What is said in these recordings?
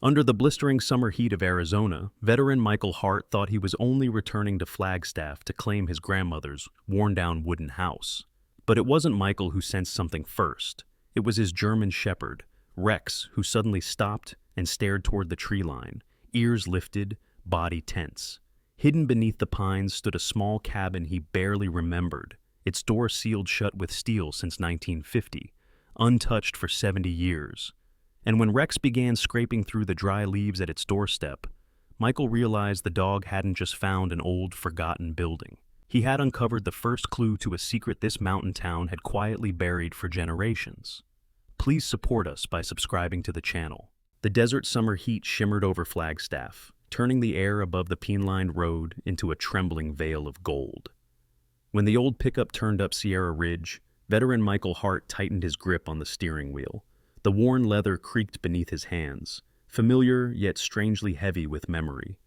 Under the blistering summer heat of Arizona, veteran Michael Hart thought he was only returning to Flagstaff to claim his grandmother's worn-down wooden house. But it wasn't Michael who sensed something first. It was his German shepherd, Rex, who suddenly stopped and stared toward the tree line, ears lifted, body tense. Hidden beneath the pines stood a small cabin he barely remembered, its door sealed shut with steel since 1950, untouched for 70 years. And when Rex began scraping through the dry leaves at its doorstep, Michael realized the dog hadn't just found an old, forgotten building. He had uncovered the first clue to a secret this mountain town had quietly buried for generations. Please support us by subscribing to the channel. The desert summer heat shimmered over Flagstaff, turning the air above the pine-lined road into a trembling veil of gold. When the old pickup turned up Sierra Ridge, veteran Michael Hart tightened his grip on the steering wheel. The worn leather creaked beneath his hands, familiar yet strangely heavy with memory.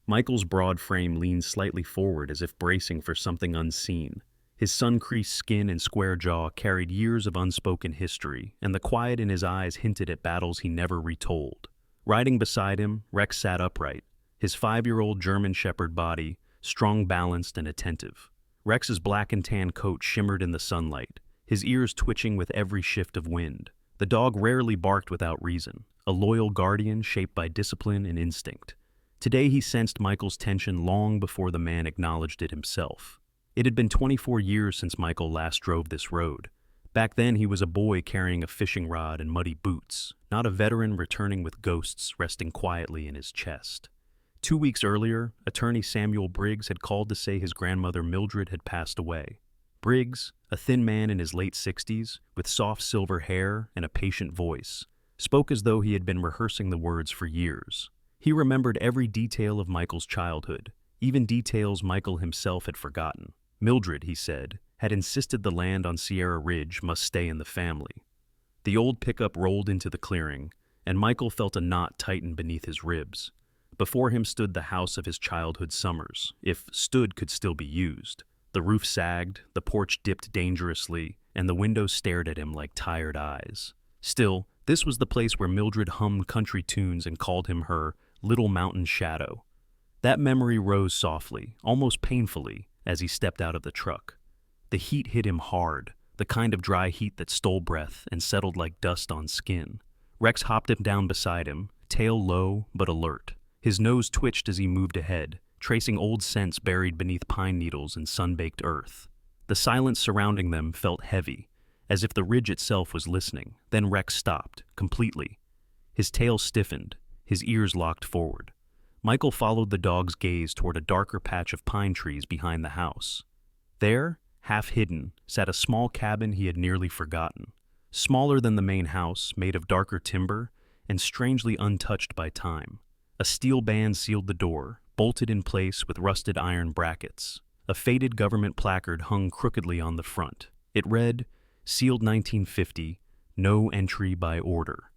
Michael's broad frame leaned slightly forward as if bracing for something unseen. His sun-creased skin and square jaw carried years of unspoken history, and the quiet in his eyes hinted at battles he never retold. Riding beside him, Rex sat upright, his 5-year-old German shepherd body strong, balanced, and attentive. Rex's black and tan coat shimmered in the sunlight, his ears twitching with every shift of wind. The dog rarely barked without reason, a loyal guardian shaped by discipline and instinct. Today he sensed Michael's tension long before the man acknowledged it himself. It had been 24 years since Michael last drove this road. Back then he was a boy carrying a fishing rod and muddy boots, not a veteran returning with ghosts resting quietly in his chest. 2 weeks earlier, attorney Samuel Briggs had called to say his grandmother Mildred had passed away. Briggs, a thin man in his late 60s, with soft silver hair and a patient voice, spoke as though he had been rehearsing the words for years. He remembered every detail of Michael's childhood, even details Michael himself had forgotten. Mildred, he said, had insisted the land on Sierra Ridge must stay in the family. The old pickup rolled into the clearing, and Michael felt a knot tighten beneath his ribs. Before him stood the house of his childhood summers, if stood could still be used. The roof sagged, the porch dipped dangerously, and the windows stared at him like tired eyes. Still, this was the place where Mildred hummed country tunes and called him her little mountain shadow. That memory rose softly, almost painfully, as he stepped out of the truck. The heat hit him hard, the kind of dry heat that stole breath and settled like dust on skin. Rex hopped him down beside him, tail low but alert. His nose twitched as he moved ahead, tracing old scents buried beneath pine needles and sun-baked earth. The silence surrounding them felt heavy, as if the ridge itself was listening. Then Rex stopped, completely. His tail stiffened, his ears locked forward. Michael followed the dog's gaze toward a darker patch of pine trees behind the house. There, half hidden, sat a small cabin he had nearly forgotten. Smaller than the main house, made of darker timber, and strangely untouched by time. A steel band sealed the door, bolted in place with rusted iron brackets. A faded government placard hung crookedly on the front. It read, "Sealed 1950, no entry by order."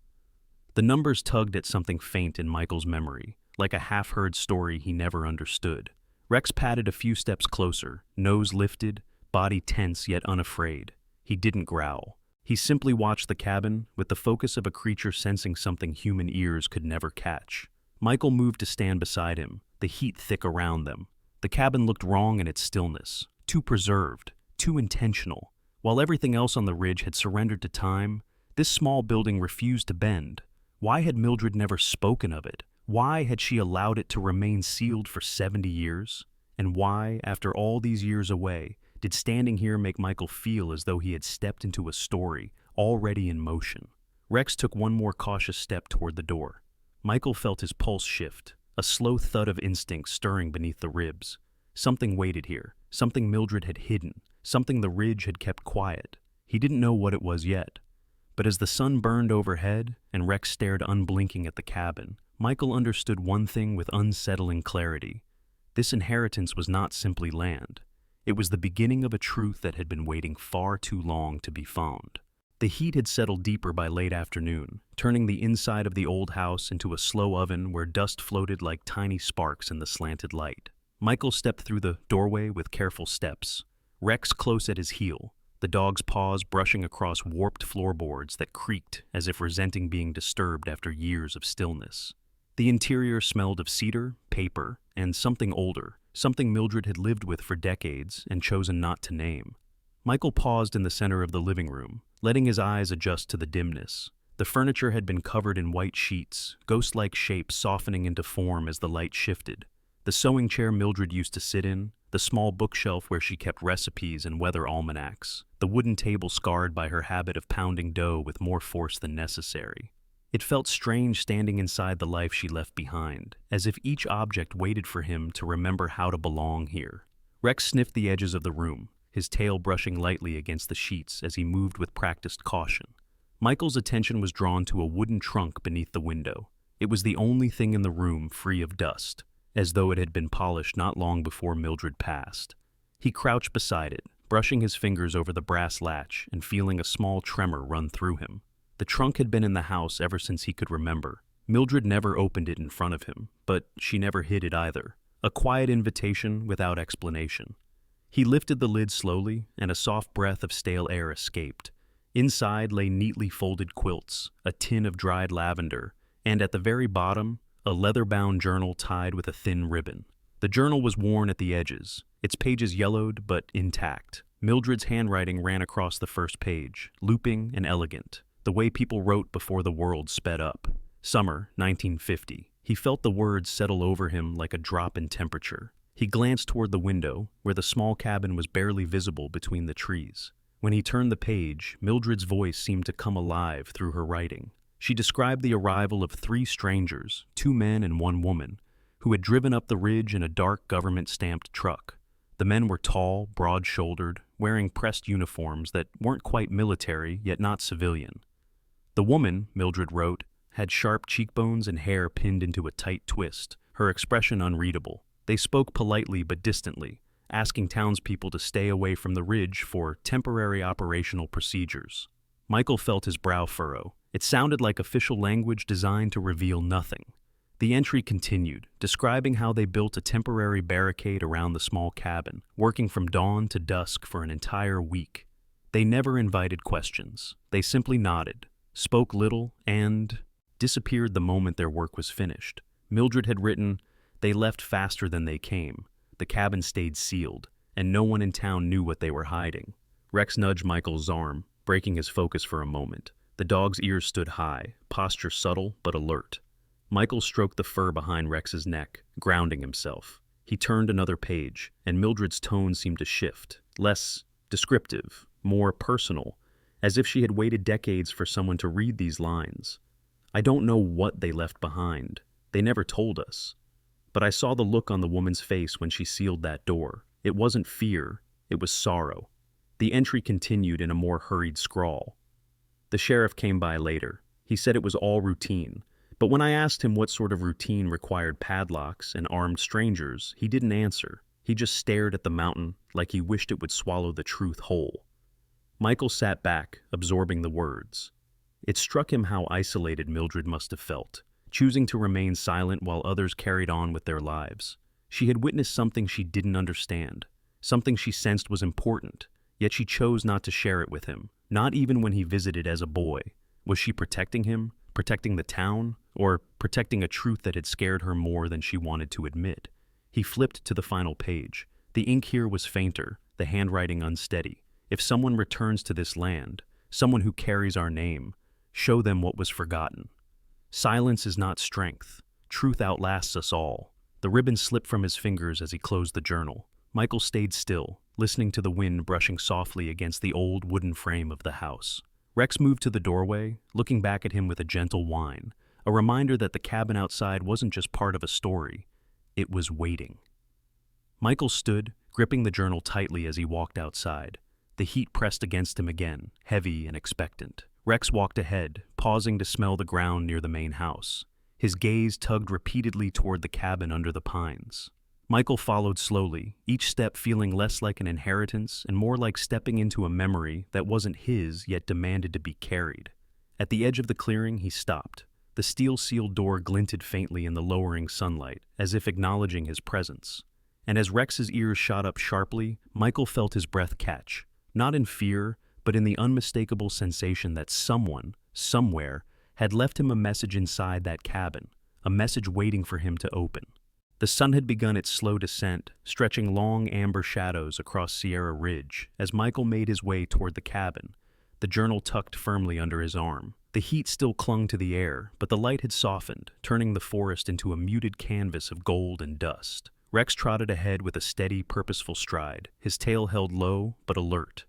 The numbers tugged at something faint in Michael's memory, like a half-heard story he never understood. Rex padded a few steps closer, nose lifted, body tense yet unafraid. He didn't growl. He simply watched the cabin with the focus of a creature sensing something human ears could never catch. Michael moved to stand beside him, the heat thick around them. The cabin looked wrong in its stillness, too preserved, too intentional. While everything else on the ridge had surrendered to time, this small building refused to bend. Why had Mildred never spoken of it? Why had she allowed it to remain sealed for 70 years? And why, after all these years away, did standing here make Michael feel as though he had stepped into a story already in motion? Rex took one more cautious step toward the door. Michael felt his pulse shift, a slow thud of instinct stirring beneath the ribs. Something waited here, something Mildred had hidden, something the ridge had kept quiet. He didn't know what it was yet. But as the sun burned overhead and Rex stared unblinking at the cabin, Michael understood one thing with unsettling clarity. This inheritance was not simply land. It was the beginning of a truth that had been waiting far too long to be found. The heat had settled deeper by late afternoon, turning the inside of the old house into a slow oven where dust floated like tiny sparks in the slanted light. Michael stepped through the doorway with careful steps, Rex close at his heel, the dog's paws brushing across warped floorboards that creaked as if resenting being disturbed after years of stillness. The interior smelled of cedar, paper, and something older, something Mildred had lived with for decades and chosen not to name. Michael paused in the center of the living room, letting his eyes adjust to the dimness. The furniture had been covered in white sheets, ghost-like shapes softening into form as the light shifted. The sewing chair Mildred used to sit in, the small bookshelf where she kept recipes and weather almanacs, the wooden table scarred by her habit of pounding dough with more force than necessary. It felt strange standing inside the life she left behind, as if each object waited for him to remember how to belong here. Rex sniffed the edges of the room, his tail brushing lightly against the sheets as he moved with practiced caution. Michael's attention was drawn to a wooden trunk beneath the window. It was the only thing in the room free of dust, as though it had been polished not long before Mildred passed. He crouched beside it, brushing his fingers over the brass latch and feeling a small tremor run through him. The trunk had been in the house ever since he could remember. Mildred never opened it in front of him, but she never hid it either. A quiet invitation without explanation. He lifted the lid slowly, and a soft breath of stale air escaped. Inside lay neatly folded quilts, a tin of dried lavender, and at the very bottom, a leather-bound journal tied with a thin ribbon. The journal was worn at the edges, its pages yellowed but intact. Mildred's handwriting ran across the first page, looping and elegant, the way people wrote before the world sped up. Summer, 1950. He felt the words settle over him like a drop in temperature. He glanced toward the window, where the small cabin was barely visible between the trees. When he turned the page, Mildred's voice seemed to come alive through her writing. She described the arrival of 3 strangers, 2 men and 1 woman, who had driven up the ridge in a dark government-stamped truck. The men were tall, broad-shouldered, wearing pressed uniforms that weren't quite military, yet not civilian. The woman, Mildred wrote, had sharp cheekbones and hair pinned into a tight twist, her expression unreadable. They spoke politely but distantly, asking townspeople to stay away from the ridge for temporary operational procedures. Michael felt his brow furrow. It sounded like official language designed to reveal nothing. The entry continued, describing how they built a temporary barricade around the small cabin, working from dawn to dusk for an entire week. They never invited questions. They simply nodded, spoke little, and disappeared the moment their work was finished. Mildred had written, "They left faster than they came. The cabin stayed sealed, and no one in town knew what they were hiding." Rex nudged Michael's arm, breaking his focus for a moment. The dog's ears stood high, posture subtle but alert. Michael stroked the fur behind Rex's neck, grounding himself. He turned another page, and Mildred's tone seemed to shift, less descriptive, more personal, as if she had waited decades for someone to read these lines. "I don't know what they left behind. They never told us. But I saw the look on the woman's face when she sealed that door. It wasn't fear, it was sorrow." The entry continued in a more hurried scrawl. "The sheriff came by later. He said it was all routine. But when I asked him what sort of routine required padlocks and armed strangers, he didn't answer. He just stared at the mountain like he wished it would swallow the truth whole." Michael sat back, absorbing the words. It struck him how isolated Mildred must have felt, choosing to remain silent while others carried on with their lives. She had witnessed something she didn't understand, something she sensed was important, yet she chose not to share it with him, not even when he visited as a boy. Was she protecting him, protecting the town, or protecting a truth that had scared her more than she wanted to admit? He flipped to the final page. The ink here was fainter, the handwriting unsteady. "If someone returns to this land, someone who carries our name, show them what was forgotten. Silence is not strength. Truth outlasts us all." The ribbon slipped from his fingers as he closed the journal. Michael stayed still, listening to the wind brushing softly against the old wooden frame of the house. Rex moved to the doorway, looking back at him with a gentle whine, a reminder that the cabin outside wasn't just part of a story, it was waiting. Michael stood, gripping the journal tightly as he walked outside. The heat pressed against him again, heavy and expectant. Rex walked ahead, pausing to smell the ground near the main house. His gaze tugged repeatedly toward the cabin under the pines. Michael followed slowly, each step feeling less like an inheritance and more like stepping into a memory that wasn't his yet demanded to be carried. At the edge of the clearing, he stopped. The steel-sealed door glinted faintly in the lowering sunlight, as if acknowledging his presence. And as Rex's ears shot up sharply, Michael felt his breath catch, not in fear, but in the unmistakable sensation that someone, somewhere, had left him a message inside that cabin, a message waiting for him to open. The sun had begun its slow descent, stretching long amber shadows across Sierra Ridge as Michael made his way toward the cabin, the journal tucked firmly under his arm. The heat still clung to the air, but the light had softened, turning the forest into a muted canvas of gold and dust. Rex trotted ahead with a steady, purposeful stride, his tail held low but alert.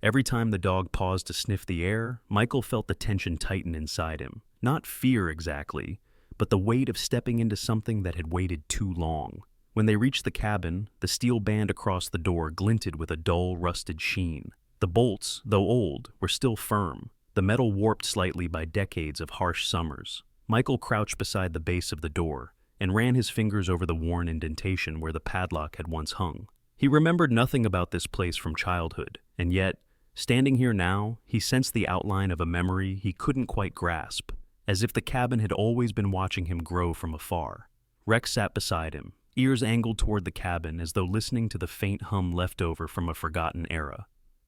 Every time the dog paused to sniff the air, Michael felt the tension tighten inside him. Not fear exactly, but the weight of stepping into something that had waited too long. When they reached the cabin, the steel band across the door glinted with a dull, rusted sheen. The bolts, though old, were still firm, the metal warped slightly by decades of harsh summers. Michael crouched beside the base of the door and ran his fingers over the worn indentation where the padlock had once hung. He remembered nothing about this place from childhood, and yet, standing here now, he sensed the outline of a memory he couldn't quite grasp, as if the cabin had always been watching him grow from afar. Rex sat beside him, ears angled toward the cabin as though listening to the faint hum left over from a forgotten era.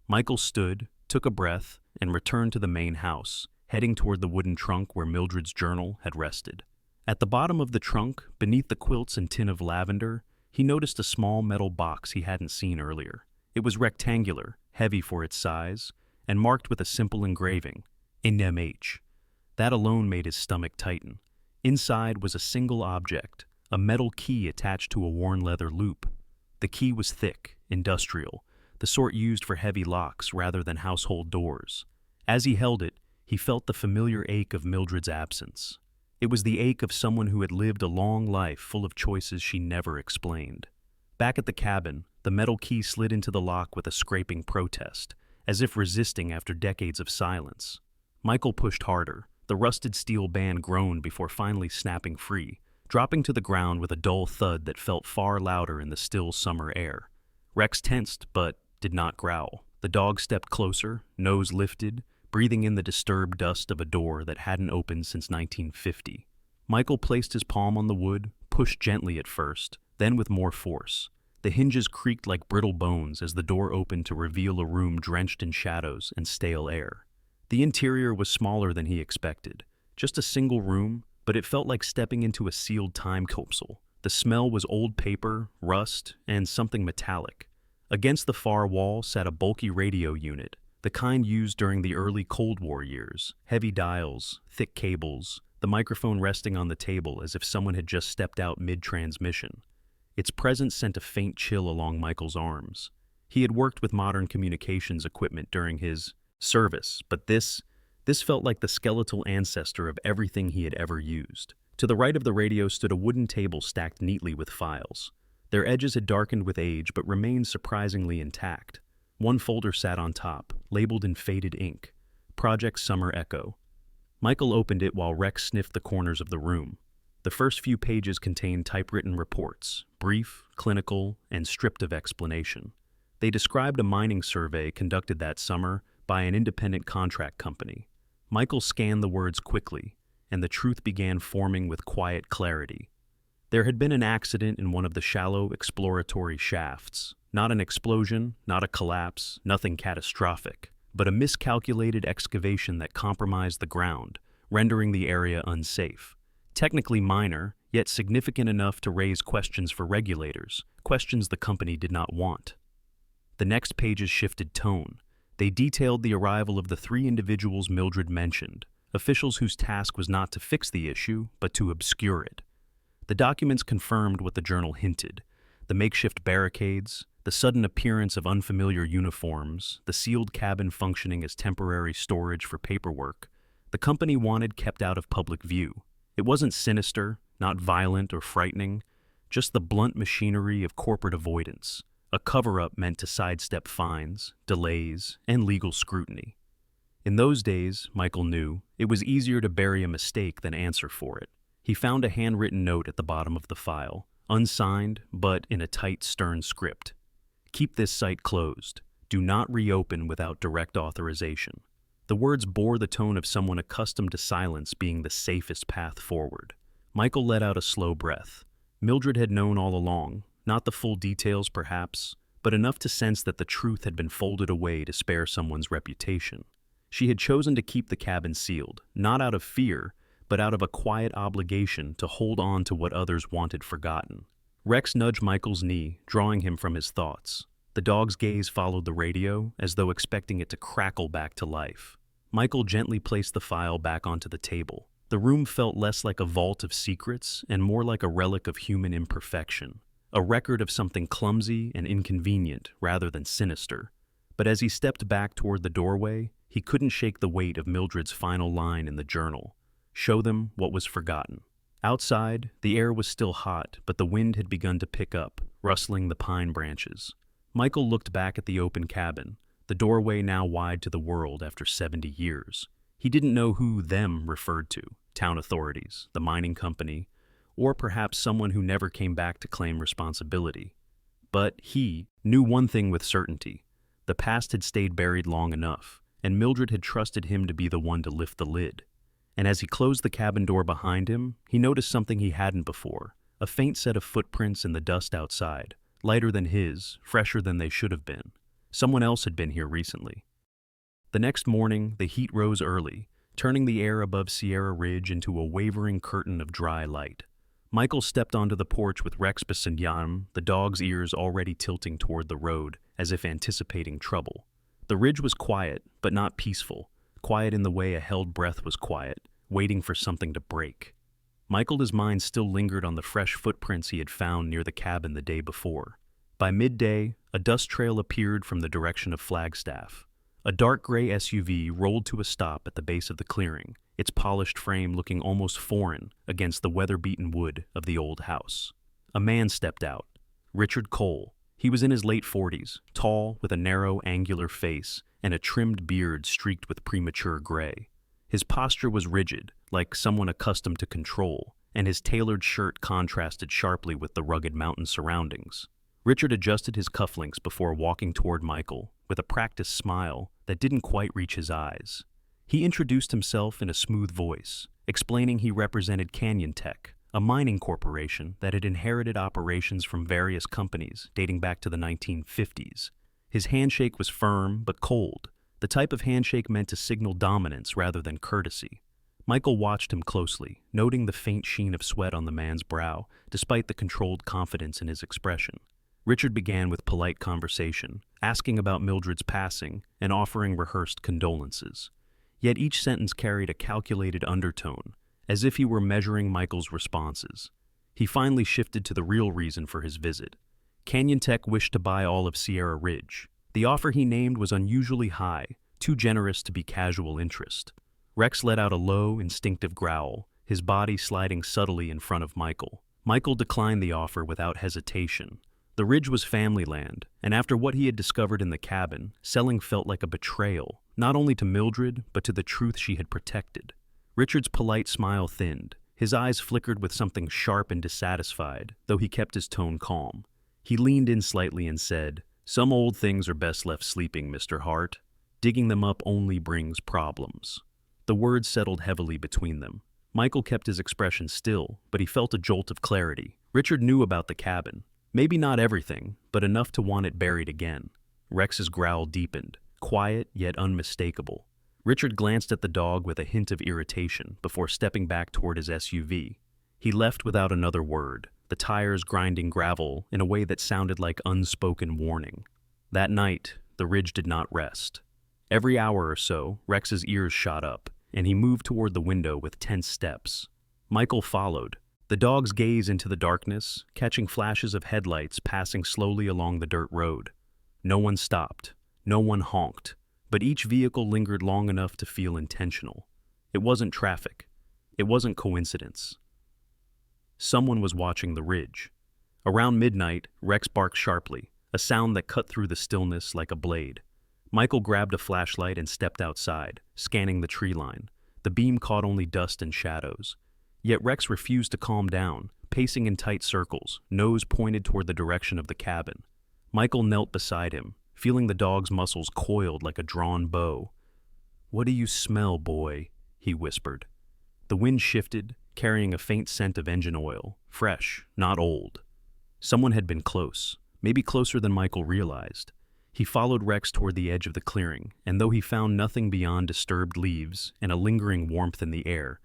Michael stood, took a breath, and returned to the main house, heading toward the wooden trunk where Mildred's journal had rested. At the bottom of the trunk, beneath the quilts and tin of lavender, he noticed a small metal box he hadn't seen earlier. It was rectangular, heavy for its size, and marked with a simple engraving, NMH. That alone made his stomach tighten. Inside was a single object, a metal key attached to a worn leather loop. The key was thick, industrial, the sort used for heavy locks rather than household doors. As he held it, he felt the familiar ache of Mildred's absence. It was the ache of someone who had lived a long life full of choices she never explained. Back at the cabin, the metal key slid into the lock with a scraping protest, as if resisting after decades of silence. Michael pushed harder. The rusted steel band groaned before finally snapping free, dropping to the ground with a dull thud that felt far louder in the still summer air. Rex tensed, but did not growl. The dog stepped closer, nose lifted, breathing in the disturbed dust of a door that hadn't opened since 1950. Michael placed his palm on the wood, pushed gently at first, then with more force. The hinges creaked like brittle bones as the door opened to reveal a room drenched in shadows and stale air. The interior was smaller than he expected. Just a single room, but it felt like stepping into a sealed time capsule. The smell was old paper, rust, and something metallic. Against the far wall sat a bulky radio unit, the kind used during the early Cold War years. Heavy dials, thick cables, the microphone resting on the table as if someone had just stepped out mid-transmission. Its presence sent a faint chill along Michael's arms. He had worked with modern communications equipment during his service, but this felt like the skeletal ancestor of everything he had ever used. To the right of the radio stood a wooden table stacked neatly with files. Their edges had darkened with age but remained surprisingly intact. One folder sat on top, labeled in faded ink, Project Summer Echo. Michael opened it while Rex sniffed the corners of the room. The first few pages contained typewritten reports, brief, clinical, and stripped of explanation. They described a mining survey conducted that summer by an independent contract company. Michael scanned the words quickly, and the truth began forming with quiet clarity. There had been an accident in one of the shallow exploratory shafts. Not an explosion, not a collapse, nothing catastrophic, but a miscalculated excavation that compromised the ground, rendering the area unsafe. Technically minor, yet significant enough to raise questions for regulators, questions the company did not want. The next pages shifted tone. They detailed the arrival of the 3 individuals Mildred mentioned, officials whose task was not to fix the issue, but to obscure it. The documents confirmed what the journal hinted: the makeshift barricades, the sudden appearance of unfamiliar uniforms, the sealed cabin functioning as temporary storage for paperwork. The company wanted kept out of public view. It wasn't sinister, not violent or frightening, just the blunt machinery of corporate avoidance, a cover-up meant to sidestep fines, delays, and legal scrutiny. In those days, Michael knew, it was easier to bury a mistake than answer for it. He found a handwritten note at the bottom of the file, unsigned, but in a tight, stern script. Keep this site closed. Do not reopen without direct authorization. The words bore the tone of someone accustomed to silence being the safest path forward. Michael let out a slow breath. Mildred had known all along, not the full details perhaps, but enough to sense that the truth had been folded away to spare someone's reputation. She had chosen to keep the cabin sealed, not out of fear, but out of a quiet obligation to hold on to what others wanted forgotten. Rex nudged Michael's knee, drawing him from his thoughts. The dog's gaze followed the radio, as though expecting it to crackle back to life. Michael gently placed the file back onto the table. The room felt less like a vault of secrets and more like a relic of human imperfection, a record of something clumsy and inconvenient rather than sinister. But as he stepped back toward the doorway, he couldn't shake the weight of Mildred's final line in the journal: "Show them what was forgotten." Outside, the air was still hot, but the wind had begun to pick up, rustling the pine branches. Michael looked back at the open cabin, the doorway now wide to the world after 70 years. He didn't know who "them" referred to: town authorities, the mining company, or perhaps someone who never came back to claim responsibility. But he knew one thing with certainty: the past had stayed buried long enough, and Mildred had trusted him to be the one to lift the lid. And as he closed the cabin door behind him, he noticed something he hadn't before: a faint set of footprints in the dust outside, lighter than his, fresher than they should have been. Someone else had been here recently. The next morning, the heat rose early, turning the air above Sierra Ridge into a wavering curtain of dry light. Michael stepped onto the porch with Rex beside him, the dog's ears already tilting toward the road, as if anticipating trouble. The ridge was quiet, but not peaceful, quiet in the way a held breath was quiet, waiting for something to break. Michael's mind still lingered on the fresh footprints he had found near the cabin the day before. By midday, a dust trail appeared from the direction of Flagstaff. A dark gray SUV rolled to a stop at the base of the clearing, its polished frame looking almost foreign against the weather-beaten wood of the old house. A man stepped out: Richard Cole. He was in his late 40s, tall, with a narrow, angular face and a trimmed beard streaked with premature gray. His posture was rigid, like someone accustomed to control, and his tailored shirt contrasted sharply with the rugged mountain surroundings. Richard adjusted his cufflinks before walking toward Michael, with a practiced smile that didn't quite reach his eyes. He introduced himself in a smooth voice, explaining he represented Canyon Tech, a mining corporation that had inherited operations from various companies dating back to the 1950s. His handshake was firm but cold, the type of handshake meant to signal dominance rather than courtesy. Michael watched him closely, noting the faint sheen of sweat on the man's brow, despite the controlled confidence in his expression. Richard began with polite conversation, asking about Mildred's passing and offering rehearsed condolences. Yet each sentence carried a calculated undertone, as if he were measuring Michael's responses. He finally shifted to the real reason for his visit. Canyon Tech wished to buy all of Sierra Ridge. The offer he named was unusually high, too generous to be casual interest. Rex let out a low, instinctive growl, his body sliding subtly in front of Michael. Michael declined the offer without hesitation. The ridge was family land, and after what he had discovered in the cabin, selling felt like a betrayal, not only to Mildred, but to the truth she had protected. Richard's polite smile thinned. His eyes flickered with something sharp and dissatisfied, though he kept his tone calm. He leaned in slightly and said, "Some old things are best left sleeping, Mr. Hart. Digging them up only brings problems." The words settled heavily between them. Michael kept his expression still, but he felt a jolt of clarity. Richard knew about the cabin. Maybe not everything, but enough to want it buried again. Rex's growl deepened, quiet yet unmistakable. Richard glanced at the dog with a hint of irritation before stepping back toward his SUV. He left without another word, the tires grinding gravel in a way that sounded like unspoken warning. That night, the ridge did not rest. Every hour or so, Rex's ears shot up, and he moved toward the window with tense steps. Michael followed, the dog's gaze into the darkness, catching flashes of headlights passing slowly along the dirt road. No one stopped, no one honked, but each vehicle lingered long enough to feel intentional. It wasn't traffic. It wasn't coincidence. Someone was watching the ridge. Around midnight, Rex barked sharply, a sound that cut through the stillness like a blade. Michael grabbed a flashlight and stepped outside, scanning the tree line. The beam caught only dust and shadows. Yet Rex refused to calm down, pacing in tight circles, nose pointed toward the direction of the cabin. Michael knelt beside him, feeling the dog's muscles coiled like a drawn bow. "What do you smell, boy?" he whispered. The wind shifted, carrying a faint scent of engine oil, fresh, not old. Someone had been close, maybe closer than Michael realized. He followed Rex toward the edge of the clearing, and though he found nothing beyond disturbed leaves and a lingering warmth in the air,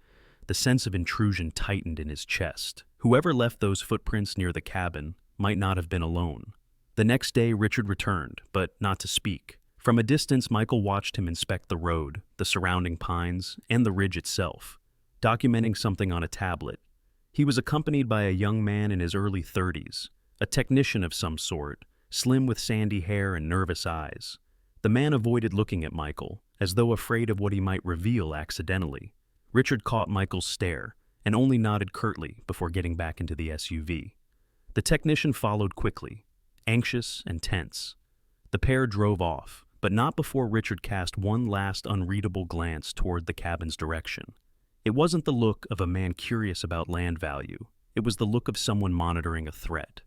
The sense of intrusion tightened in his chest. Whoever left those footprints near the cabin might not have been alone. The next day, Richard returned, but not to speak. From a distance, Michael watched him inspect the road, the surrounding pines, and the ridge itself, documenting something on a tablet. He was accompanied by a young man in his early 30s, a technician of some sort, slim with sandy hair and nervous eyes. The man avoided looking at Michael, as though afraid of what he might reveal accidentally. Richard caught Michael's stare and only nodded curtly before getting back into the SUV. The technician followed quickly, anxious and tense. The pair drove off, but not before Richard cast one last unreadable glance toward the cabin's direction. It wasn't the look of a man curious about land value. It was the look of someone monitoring a threat.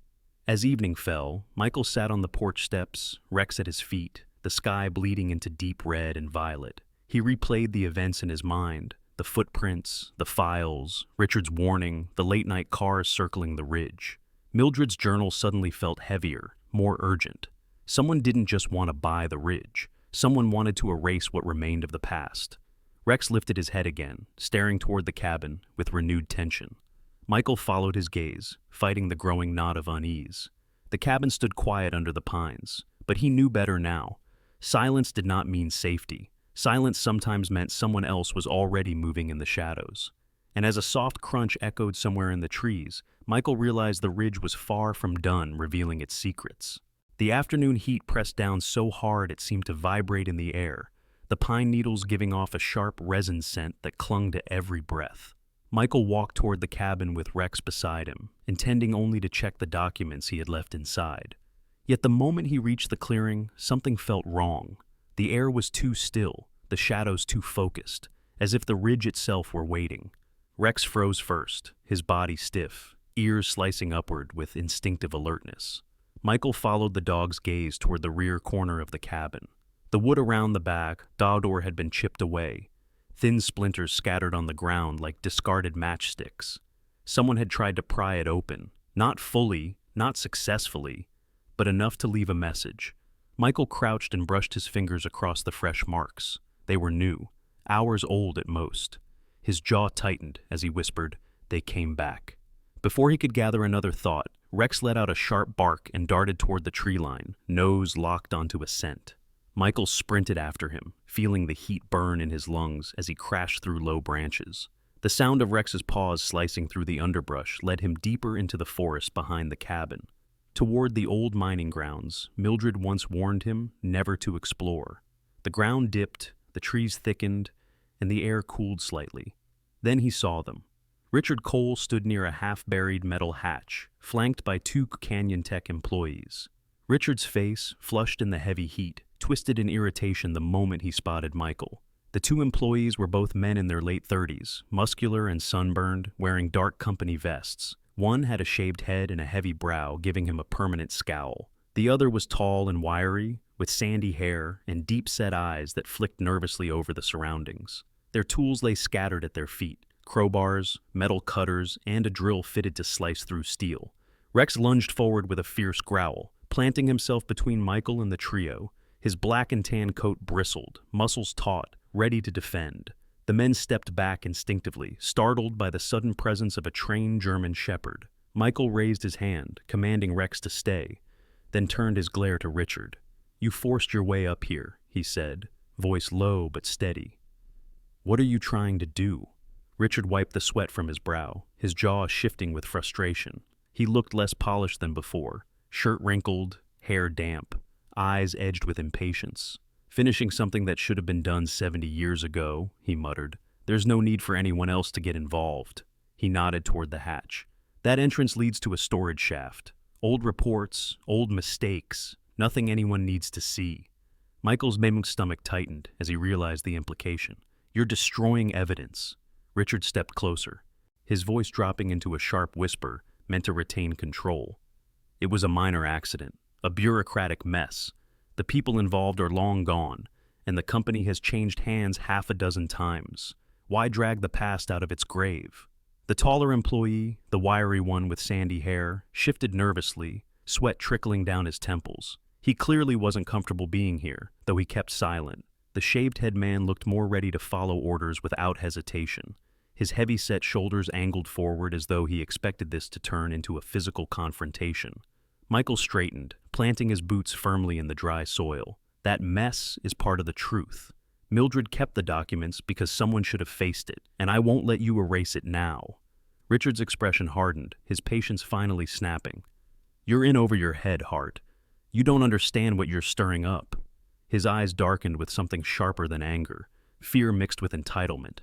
As evening fell, Michael sat on the porch steps, Rex at his feet, the sky bleeding into deep red and violet. He replayed the events in his mind, the footprints, the files, Richard's warning, the late-night cars circling the ridge. Mildred's journal suddenly felt heavier, more urgent. Someone didn't just want to buy the ridge. Someone wanted to erase what remained of the past. Rex lifted his head again, staring toward the cabin with renewed tension. Michael followed his gaze, fighting the growing knot of unease. The cabin stood quiet under the pines, but he knew better now. Silence did not mean safety. Silence sometimes meant someone else was already moving in the shadows. And as a soft crunch echoed somewhere in the trees, Michael realized the ridge was far from done revealing its secrets. The afternoon heat pressed down so hard it seemed to vibrate in the air, the pine needles giving off a sharp resin scent that clung to every breath. Michael walked toward the cabin with Rex beside him, intending only to check the documents he had left inside. Yet the moment he reached the clearing, something felt wrong. The air was too still, the shadows too focused, as if the ridge itself were waiting. Rex froze first, his body stiff, ears slicing upward with instinctive alertness. Michael followed the dog's gaze toward the rear corner of the cabin. The wood around the back door had been chipped away, thin splinters scattered on the ground like discarded matchsticks. Someone had tried to pry it open, not fully, not successfully, but enough to leave a message. Michael crouched and brushed his fingers across the fresh marks. They were new, hours old at most. His jaw tightened as he whispered, "They came back." Before he could gather another thought, Rex let out a sharp bark and darted toward the tree line, nose locked onto a scent. Michael sprinted after him, feeling the heat burn in his lungs as he crashed through low branches. The sound of Rex's paws slicing through the underbrush led him deeper into the forest behind the cabin. Toward the old mining grounds, Mildred once warned him never to explore. The ground dipped, the trees thickened, and the air cooled slightly. Then he saw them. Richard Cole stood near a half-buried metal hatch, flanked by two Canyon Tech employees. Richard's face, flushed in the heavy heat, twisted in irritation the moment he spotted Michael. The two employees were both men in their late 30s, muscular and sunburned, wearing dark company vests. One had a shaved head and a heavy brow, giving him a permanent scowl. The other was tall and wiry, with sandy hair and deep-set eyes that flicked nervously over the surroundings. Their tools lay scattered at their feet, crowbars, metal cutters, and a drill fitted to slice through steel. Rex lunged forward with a fierce growl, planting himself between Michael and the trio. His black and tan coat bristled, muscles taut, ready to defend. The men stepped back instinctively, startled by the sudden presence of a trained German shepherd. Michael raised his hand, commanding Rex to stay, then turned his glare to Richard. "You forced your way up here," he said, voice low but steady. "What are you trying to do?" Richard wiped the sweat from his brow, his jaw shifting with frustration. He looked less polished than before, shirt wrinkled, hair damp, eyes edged with impatience. "Finishing something that should have been done 70 years ago," he muttered. "There's no need for anyone else to get involved." He nodded toward the hatch. "That entrance leads to a storage shaft. Old reports, old mistakes, nothing anyone needs to see." Michael's maimed stomach tightened as he realized the implication. "You're destroying evidence." Richard stepped closer, his voice dropping into a sharp whisper meant to retain control. "It was a minor accident, a bureaucratic mess. The people involved are long gone, and the company has changed hands half a dozen times. Why drag the past out of its grave?" The taller employee, the wiry one with sandy hair, shifted nervously, sweat trickling down his temples. He clearly wasn't comfortable being here, though he kept silent. The shaved-head man looked more ready to follow orders without hesitation. his heavy-set shoulders angled forward as though he expected this to turn into a physical confrontation. Michael straightened, planting his boots firmly in the dry soil. That mess is part of the truth. Mildred kept the documents because someone should have faced it, and I won't let you erase it now. Richard's expression hardened, his patience finally snapping. You're in over your head, Hart. You don't understand what you're stirring up. His eyes darkened with something sharper than anger, fear mixed with entitlement.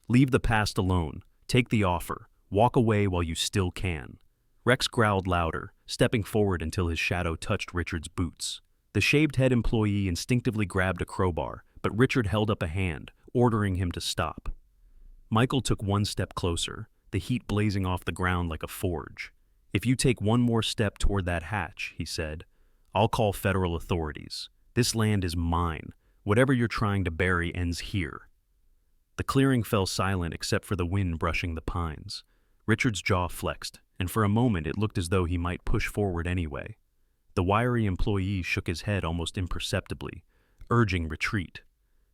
Leave the past alone. Take the offer. Walk away while you still can. Rex growled louder, stepping forward until his shadow touched Richard's boots. The shaved-head employee instinctively grabbed a crowbar, but Richard held up a hand, ordering him to stop. Michael took one step closer, the heat blazing off the ground like a forge. If you take one more step toward that hatch, he said, I'll call federal authorities. This land is mine. Whatever you're trying to bury ends here. The clearing fell silent except for the wind brushing the pines. Richard's jaw flexed, and for a moment it looked as though he might push forward anyway. The wiry employee shook his head almost imperceptibly, urging retreat.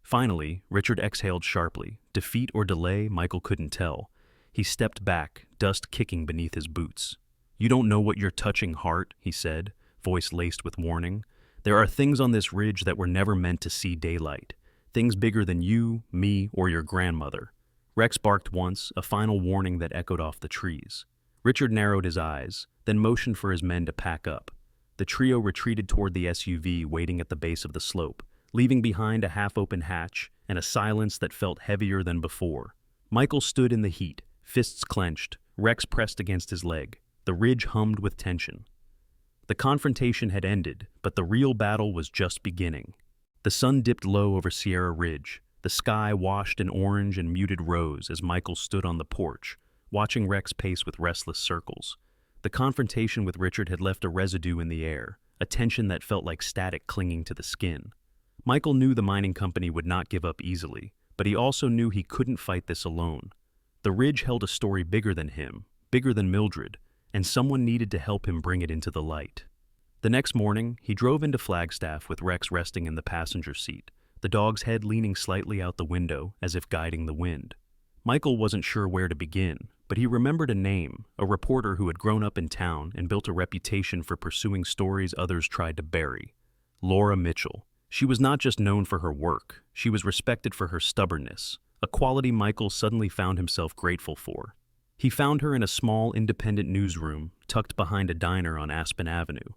Finally, Richard exhaled sharply. Defeat or delay, Michael couldn't tell. He stepped back, dust kicking beneath his boots. You don't know what you're touching, Hart, he said, voice laced with warning. There are things on this ridge that were never meant to see daylight. Things bigger than you, me, or your grandmother. Rex barked once, a final warning that echoed off the trees. Richard narrowed his eyes, then motioned for his men to pack up. The trio retreated toward the SUV waiting at the base of the slope, leaving behind a half-open hatch and a silence that felt heavier than before. Michael stood in the heat, fists clenched, Rex pressed against his leg. The ridge hummed with tension. The confrontation had ended, but the real battle was just beginning. The sun dipped low over Sierra Ridge, the sky washed in orange and muted rose as Michael stood on the porch, watching Rex pace with restless circles. The confrontation with Richard had left a residue in the air, a tension that felt like static clinging to the skin. Michael knew the mining company would not give up easily, but he also knew he couldn't fight this alone. The ridge held a story bigger than him, bigger than Mildred, and someone needed to help him bring it into the light. The next morning, he drove into Flagstaff with Rex resting in the passenger seat, the dog's head leaning slightly out the window as if guiding the wind. Michael wasn't sure where to begin, but he remembered a name, a reporter who had grown up in town and built a reputation for pursuing stories others tried to bury. Laura Mitchell. She was not just known for her work, she was respected for her stubbornness, a quality Michael suddenly found himself grateful for. He found her in a small independent newsroom tucked behind a diner on Aspen Avenue.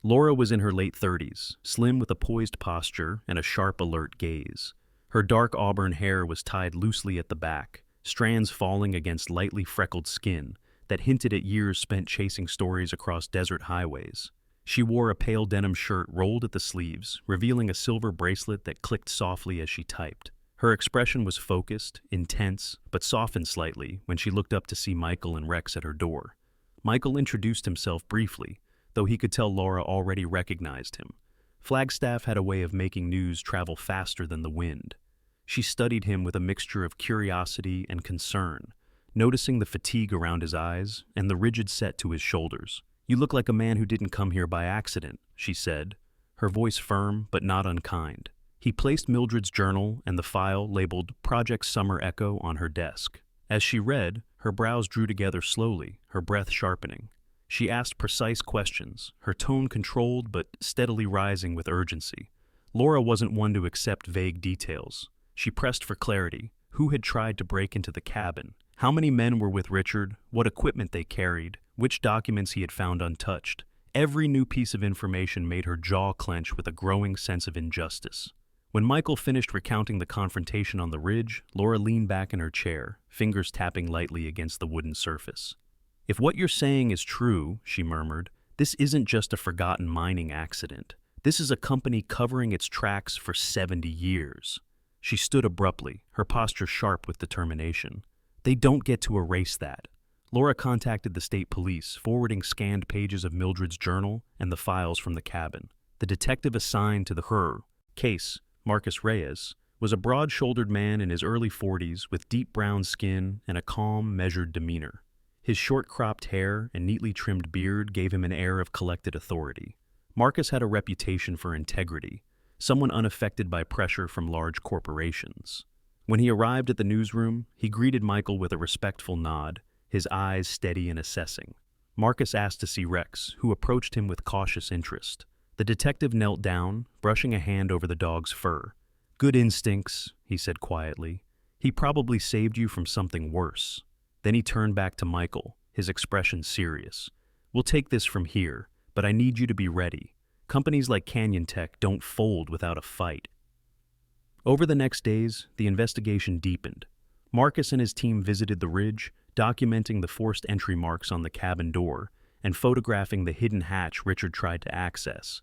Laura was in her late 30s, slim with a poised posture and a sharp, alert gaze. Her dark auburn hair was tied loosely at the back, strands falling against lightly freckled skin that hinted at years spent chasing stories across desert highways. She wore a pale denim shirt rolled at the sleeves, revealing a silver bracelet that clicked softly as she typed. Her expression was focused, intense, but softened slightly when she looked up to see Michael and Rex at her door. Michael introduced himself briefly, though he could tell Laura already recognized him. Flagstaff had a way of making news travel faster than the wind. She studied him with a mixture of curiosity and concern, noticing the fatigue around his eyes and the rigid set to his shoulders. You look like a man who didn't come here by accident, she said, her voice firm but not unkind. He placed Mildred's journal and the file labeled Project Summer Echo on her desk. As she read, her brows drew together slowly, her breath sharpening. She asked precise questions, her tone controlled but steadily rising with urgency. Laura wasn't one to accept vague details. She pressed for clarity. Who had tried to break into the cabin? How many men were with Richard? What equipment they carried? Which documents he had found untouched? Every new piece of information made her jaw clench with a growing sense of injustice. When Michael finished recounting the confrontation on the ridge, Laura leaned back in her chair, fingers tapping lightly against the wooden surface. If what you're saying is true, she murmured, this isn't just a forgotten mining accident. This is a company covering its tracks for 70 years. She stood abruptly, her posture sharp with determination. They don't get to erase that. Laura contacted the state police, forwarding scanned pages of Mildred's journal and the files from the cabin. The detective assigned to her case, Marcus Reyes, was a broad-shouldered man in his early 40s with deep brown skin and a calm, measured demeanor. His short-cropped hair and neatly trimmed beard gave him an air of collected authority. Marcus had a reputation for integrity, someone unaffected by pressure from large corporations. When he arrived at the newsroom, he greeted Michael with a respectful nod, his eyes steady and assessing. Marcus asked to see Rex, who approached him with cautious interest. The detective knelt down, brushing a hand over the dog's fur. "Good instincts," he said quietly. "He probably saved you from something worse." Then he turned back to Michael, his expression serious. "We'll take this from here, but I need you to be ready. Companies like Canyon Tech don't fold without a fight." Over the next days, the investigation deepened. Marcus and his team visited the ridge, documenting the forced entry marks on the cabin door and photographing the hidden hatch Richard tried to access.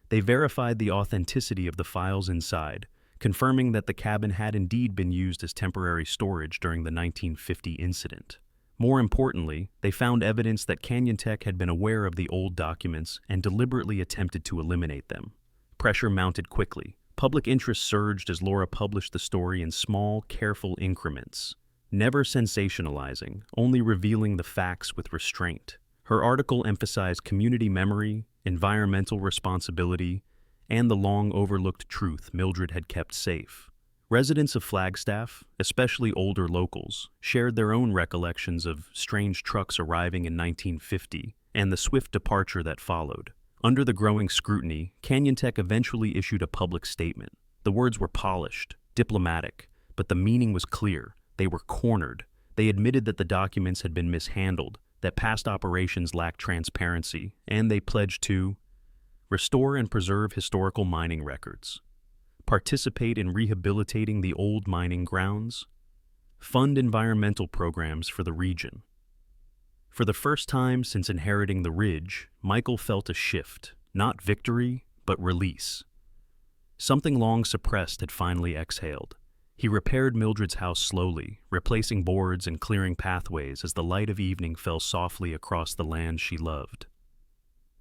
They verified the authenticity of the files inside, confirming that the cabin had indeed been used as temporary storage during the 1950 incident. More importantly, they found evidence that Canyon Tech had been aware of the old documents and deliberately attempted to eliminate them. Pressure mounted quickly. Public interest surged as Laura published the story in small, careful increments, never sensationalizing, only revealing the facts with restraint. Her article emphasized community memory, environmental responsibility, and the long-overlooked truth Mildred had kept safe. Residents of Flagstaff, especially older locals, shared their own recollections of strange trucks arriving in 1950 and the swift departure that followed. Under the growing scrutiny, Canyon Tech eventually issued a public statement. The words were polished, diplomatic, but the meaning was clear. They were cornered. They admitted that the documents had been mishandled, that past operations lacked transparency, and they pledged to restore and preserve historical mining records, participate in rehabilitating the old mining grounds, fund environmental programs for the region. For the first time since inheriting the ridge, Michael felt a shift, not victory, but release. Something long suppressed had finally exhaled. He repaired Mildred's house slowly, replacing boards and clearing pathways as the light of evening fell softly across the land she loved.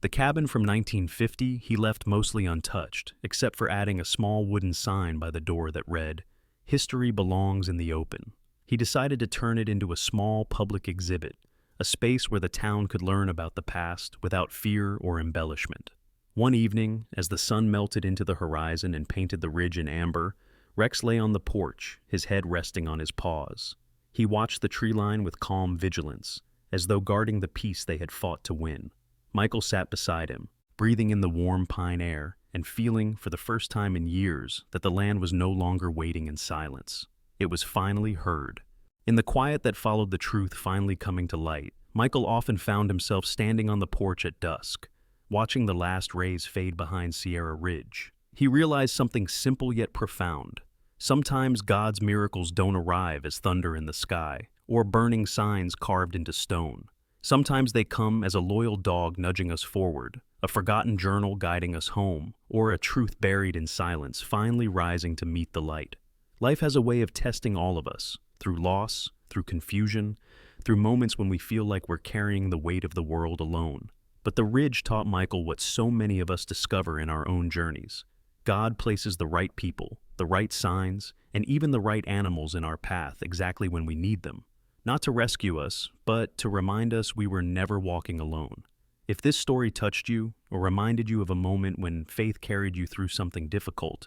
The cabin from 1950 he left mostly untouched, except for adding a small wooden sign by the door that read, "History belongs in the open." He decided to turn it into a small public exhibit, a space where the town could learn about the past without fear or embellishment. One evening, as the sun melted into the horizon and painted the ridge in amber, Rex lay on the porch, his head resting on his paws. He watched the tree line with calm vigilance, as though guarding the peace they had fought to win. Michael sat beside him, breathing in the warm pine air and feeling, for the first time in years, that the land was no longer waiting in silence. It was finally heard. In the quiet that followed the truth finally coming to light, Michael often found himself standing on the porch at dusk, watching the last rays fade behind Sierra Ridge. He realized something simple yet profound. Sometimes God's miracles don't arrive as thunder in the sky, or burning signs carved into stone. Sometimes they come as a loyal dog nudging us forward, a forgotten journal guiding us home, or a truth buried in silence finally rising to meet the light. Life has a way of testing all of us, through loss, through confusion, through moments when we feel like we're carrying the weight of the world alone. But the ridge taught Michael what so many of us discover in our own journeys. God places the right people, the right signs, and even the right animals in our path exactly when we need them. Not to rescue us, but to remind us we were never walking alone. If this story touched you, or reminded you of a moment when faith carried you through something difficult,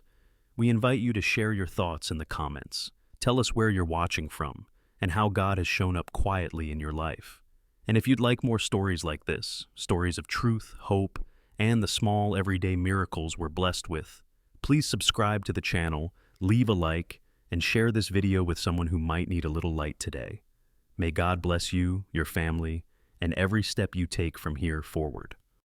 we invite you to share your thoughts in the comments. Tell us where you're watching from, and how God has shown up quietly in your life. And if you'd like more stories like this, stories of truth, hope, and the small everyday miracles we're blessed with, please subscribe to the channel, leave a like, and share this video with someone who might need a little light today. May God bless you, your family, and every step you take from here forward.